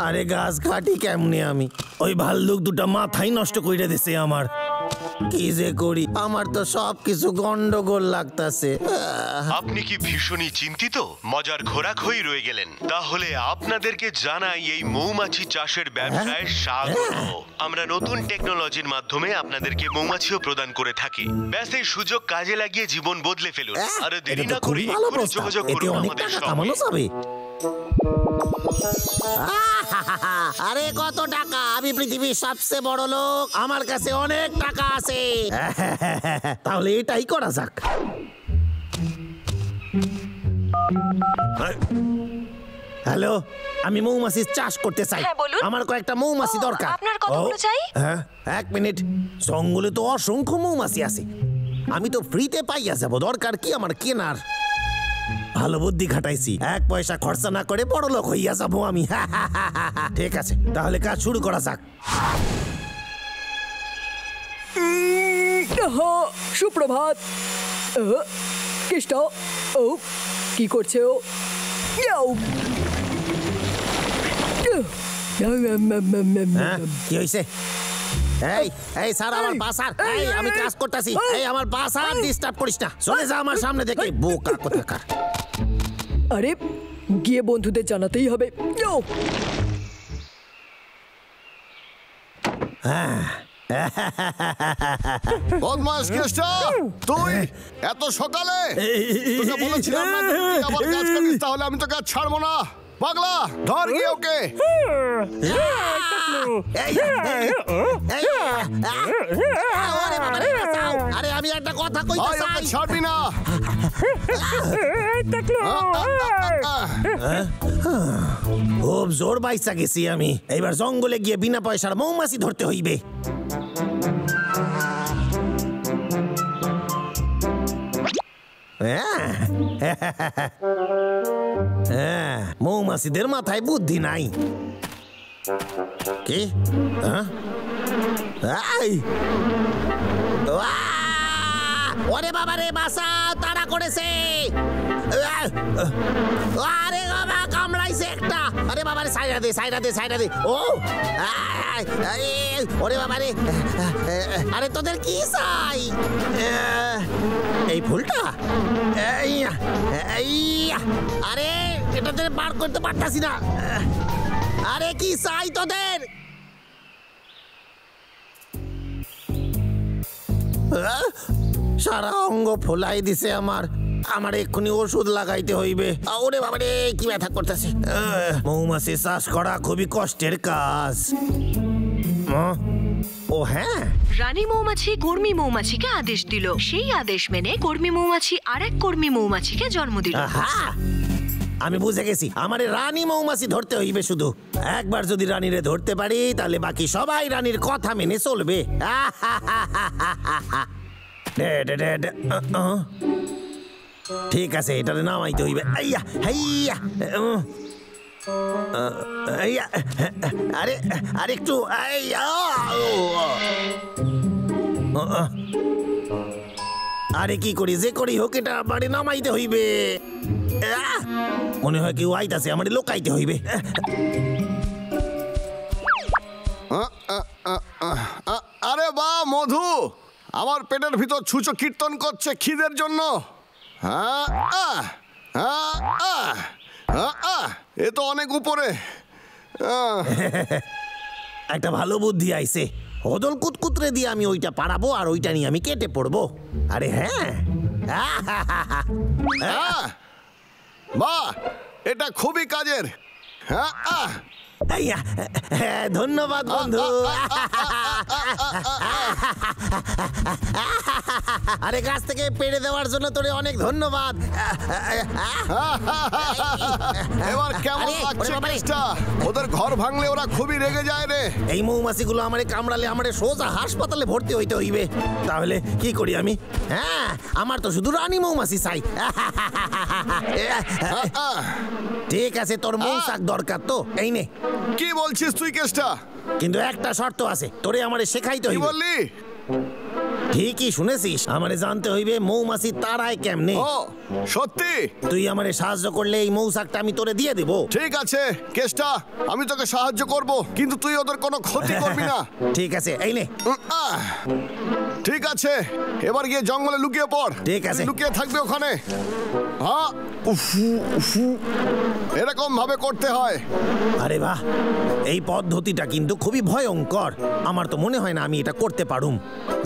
আরে গাছ কাটি কেমনে আমি? ওই ভাল্লুক দুটা মাথাই নষ্ট কইরা দিছে আমার। কি যে করি, আমার তো সবকিছু গন্ডগোল লাগতাছে। আপনি কি ভীষণই চিন্তিত? মজার খোরাক হয়ে রয়ে গেলেন। তাহলে আপনাদেরকে জানাই এই মৌমাছি চাষের ব্যবসায় স্বাগত। আমরা নতুন টেকনোলজির মাধ্যমে আপনাদেরকে মৌমাছিও প্রদান করে থাকি। ব্যাস এই সুযোগ কাজে লাগিয়ে জীবন বদলে ফেলুন। আর দেরি না করে যোগাযোগ করুন আমাদের সঙ্গে। আরে কত টাকা! আমি পৃথিবীর সবচেয়ে বড় লোক, আমার কাছে অনেক টাকা আছে। তাহলে এটাই করা যাক। হ্যালো, আমি মৌমাছি চাষ করতে চাই। আমার কয়েকটা মৌমাছি দরকার। আপনার কতগুলো চাই? হ্যাঁ, এক মিনিট। জঙ্গলে তো অসংখ্য মৌমাছি আছে, আমি তো ফ্রিতে পাইয়া যাব। দরকার কি আমার কেনার? ভালো বুদ্ধি খাটাইছি, 1 পয়সা খরচা না করে বড় লোক হইয়া যাবো আমি। ঠিক আছে, তাহলে কাজ শুরু করা যাক। সুপ্রভাত। কেষ্টা, ও কি করছে ও? কি হইছে? এই স্যার, আমার পাসার। আমি কাজ করতেছি। আমার পাসার ডিস্টার্ব করিস না। চলে যা আমার সামনে থেকে, বোকা কোথাকার। আরে গিয়ে বন্ধুদের জানাতেই হবে। বদমাশ কেষ্টা, তুই এত সকালে? তোকে বলেছিলাম না আবার কাজ করিস, তাহলে আমি তোকে ছাড়বো না। পাগলা, ধর গিয়ে ওকে। আরে আমি একটা কথা কইতে চাই। ছাড়বি না। খুব জোর বাইসা গেছি আমি। এবার জঙ্গলে গিয়ে বিনা পয়সার মৌমাছি ধরতে হইবে। মৌমাছিদের মাথায় বুদ্ধি নাই। কি? ওরে বাবা রে, বাসা তাড়া করেছে। আরে বাবা, কামড়াইছে একটা। আরে বাবা রে, সাইডা দে, সাইডা দে, সাইডা দে। ও ওরে বাবা রে। আরে তোদের কি চাই? এই ফুলটা? আরে এটা তোদের বার করতে পারতাছি না। আরে কি চাই তোদের? সারা অঙ্গ ফোলাই দিছে আমার। আমার এক্ষুনি ওষুধ লাগাইতে হইবে। ওরে বাবা রে, কি ব্যথা করতেছে। মৌমাছি চাষ করা খুবই কষ্টের কাজ। ও হ্যাঁ, রানী মৌমাছি কর্মী মৌমাছিকে আদেশ দিল। সেই আদেশ মেনে কর্মী মৌমাছি আরেক কর্মী মৌমাছিকে জন্ম দিল। আমি বুঝে গেছি, আমার রানী মৌমাছি ধরতে হইবে। শুধু একবার যদি রানীরে ধরতে পারি, তাহলে বাকি সবাই রানীর কথা মেনে চলবে। ঠিক আছে, এটারে নামাইতে হইবে। আরে আরেকটু। আরে কি করি, যে করি হোক এটা বাড়ি নামাইতে হইবে। মনে হয় কেউ আইতাছে, আমার লোকাইতে হইবে। আরে বা মধু, আমার পেটের ভিতর ছুঁচো কীর্তন করছে খিদের জন্য। এ তো অনেক উপরে। একটা ভালো বুদ্ধি আইছে। হদল কুতকুতরে দিয়ে আমি ওইটা পারাবো, আর ওইটা নিয়ে আমি কেটে পড়বো। আরে হ্যাঁ, বাহ, এটা খুবই কাজের। ধন্যবাদ বন্ধু। আরে গাছ থেকে পেড়ে দেওয়ার জন্য তোরে অনেক ধন্যবাদ। এবার কেমন লাগছে কেষ্টা? ওদের ঘর ভাঙলে ওরা খুবই রেগে যায় রে। এই মৌমাছিগুলো আমারে কামড়ালে আমারে সোজা হাসপাতালে ভর্তি হইতে হইবে। তাহলে কি করি আমি? আমার তো শুধু রানী মৌমাছি চাই। ঠিক আছে, তোর মৌচাক দরকার তো, এই নে। কি বলছিস তুই কেষ্টা? কিন্তু একটা শর্ত আছে, তোরে আমারে শেখাইতে হইবে। কি বললি? ঠিকই শুনেছিস, আমারে জানতে হইবে মৌমাছি তারায় কেমনে। ও সত্যি? তুই আমারে সাহায্য করলে এই মৌচাকটা আমি তোরে দিয়ে দেব। ঠিক আছে কেষ্টা, আমি তোকে সাহায্য করব, কিন্তু তুই ওদের কোনো ক্ষতি করবি না। ঠিক আছে, এই নে। ঠিক আছে, এবার গিয়ে জঙ্গলে লুকিয়ে পড়। ঠিক আছে। লুকিয়ে থাকবে ওখানে। হ্যাঁ, এরকম ভাবে করতে হয়। আরে বাহ, এই পদ্ধতিটা কিন্তু খুবই ভয়ঙ্কর। আমার তো মনে হয় না আমি এটা করতে পারুম।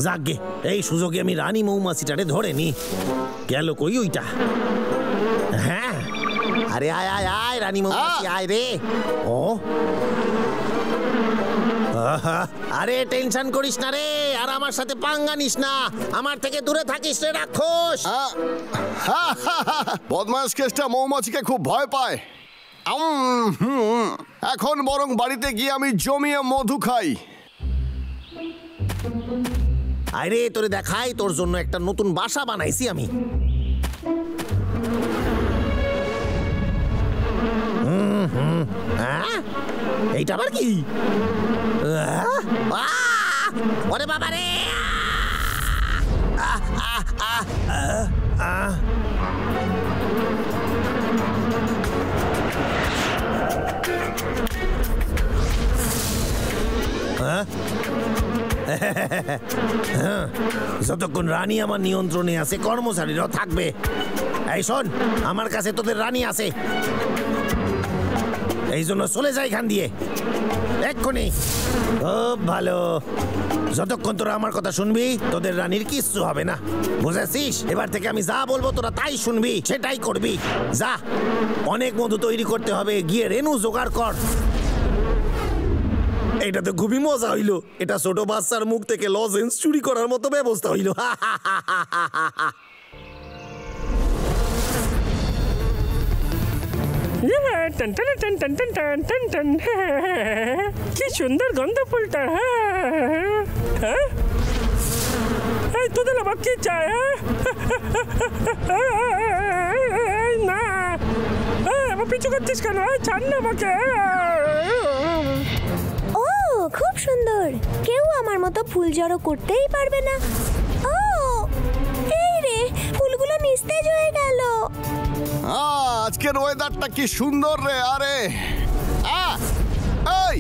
যাকগে, এই সুযোগে আমি রানী মৌমাছিটারে ধরে নি। গেল কই ওইটা? হ্যাঁ, আরে আয় আয় আয় রানী মৌমাছি, আয় রে। ও আহা, আরে টেনশন করিস না রে, আর আমার সাথে পাঙ্গা নিস না, আমার থেকে দূরে থাকিস রে রাক্ষস। বদমাস কেষ্টা মৌমাছিকে খুব ভয় পায়। এখন বরং বাড়িতে গিয়ে আমি জমিয়ে মধু খাই। আরে তোরে দেখাই, তোর জন্য একটা নতুন বাসা বানাইছি আমি। এইটা আবার কি? ওরে বাবা রে! যতক্ষণ রানী আমার নিয়ন্ত্রণে আছে কর্মচারীরাও থাকবে। এই শোন, আমার কাছে তোদের রানী আছে, এই জন্য চলে যায় এখান দিয়ে এক্ষুনি। খুব ভালো, যতক্ষণ তোরা আমার কথা শুনবি তোদের রানীর কিচ্ছু হবে না, বুঝেছিস? এবার থেকে আমি যা বলবো তোরা তাই শুনবি, সেটাই করবি। যা, অনেক মধু তৈরি করতে হবে, গিয়ে রেনু জোগাড় কর। এটা তো খুবই মজা হইলো, এটা ছোট বাচ্চার মুখ থেকে লজেন্স চুরি করার মতো ব্যবস্থা হইলো। কি সুন্দর গন্ধ ফুলটা। তোদের আবার কি চায়? না, আমার পিছু করছিস কেন? ছাড় না আমাকে। ও খুব সুন্দর, কেউ আমার মতো ফুল জড়ো করতেই পারবে না। ও এই রে, ফুলগুলো নিস্তেজ হয়ে গেল। আজকের ওয়েদারটা কি সুন্দর রে। আরে এই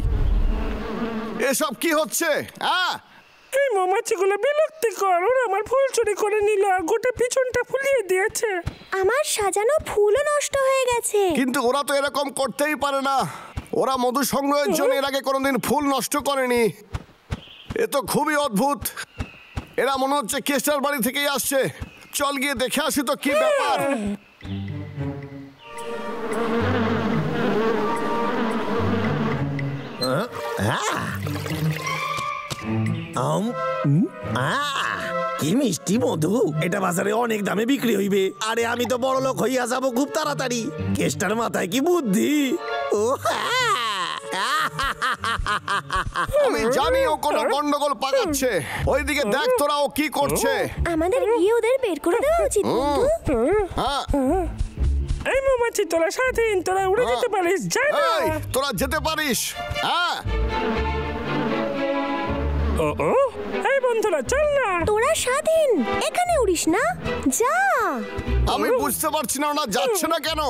এসব কি হচ্ছে? এই মৌমাছিগুলো বিরক্তিকর, ওরা আমার ফুল চুরি করে নিল আর গোটা পিছনটা ফুলিয়ে দিয়েছে। আমার সাজানো ফুলও নষ্ট হয়ে গেছে। কিন্তু ওরা তো এরকম করতেই পারে না, ওরা মধু সংগ্রহের জন্য এর আগে কোনোদিন ফুল নষ্ট করেনি। এ তো খুবই অদ্ভুত, এরা মনে হচ্ছে কেষ্টার বাড়ি থেকেই আসছে। চল গিয়ে দেখে আসি তো কি ব্যাপার। কি মিষ্টি মধু, এটা বাজারে অনেক দামে বিক্রি হইবে। আরে আমি তো বড় লোক হইয়া যাব খুব তাড়াতাড়ি। কেষ্টার মাথায় কি বুদ্ধি! ও আমি জানি ও কোনো গন্ডগোল পাকাচ্ছে। ওইদিকে দেখ তোরা ও কি করছে। আমাদের গিয়ে ওদের বের করে দেওয়া উচিত। এই মৌমাছি তোরা স্বাধীন, তোরা উড়ে যেতে পারিস। এই তোরা যেতে পারিস। এই বন্ধুরা চল না। তোরা স্বাধীন, এখানে উড়িস না, যা। আমি বুঝতে পারছি না ওরা যাচ্ছে না কেন।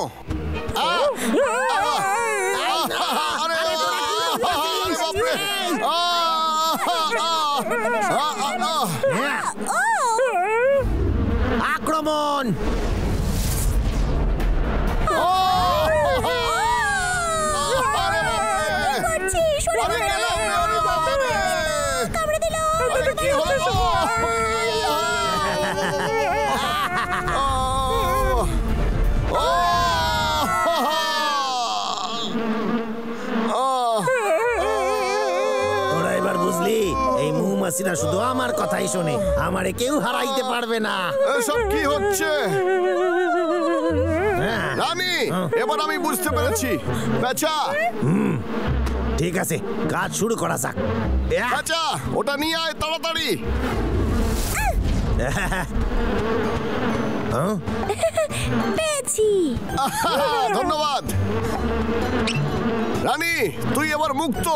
আক্রমণ! তোরা এবার বুঝলি, এই মৌমাছিরা শুধু আমার কথাই শোনে, আমারে কেউ হারাইতে পারবে না। এসব কি হচ্ছে? রানী, এবার আমি বুঝতে পেরেছি। বেচা, ঠিক আছে, কাজ শুরু করা যাক। বেচা, ওটা নিয়ে আয় তাড়াতাড়ি। পেয়েছি। ধন্যবাদ রানী, তুই এবার মুক্ত।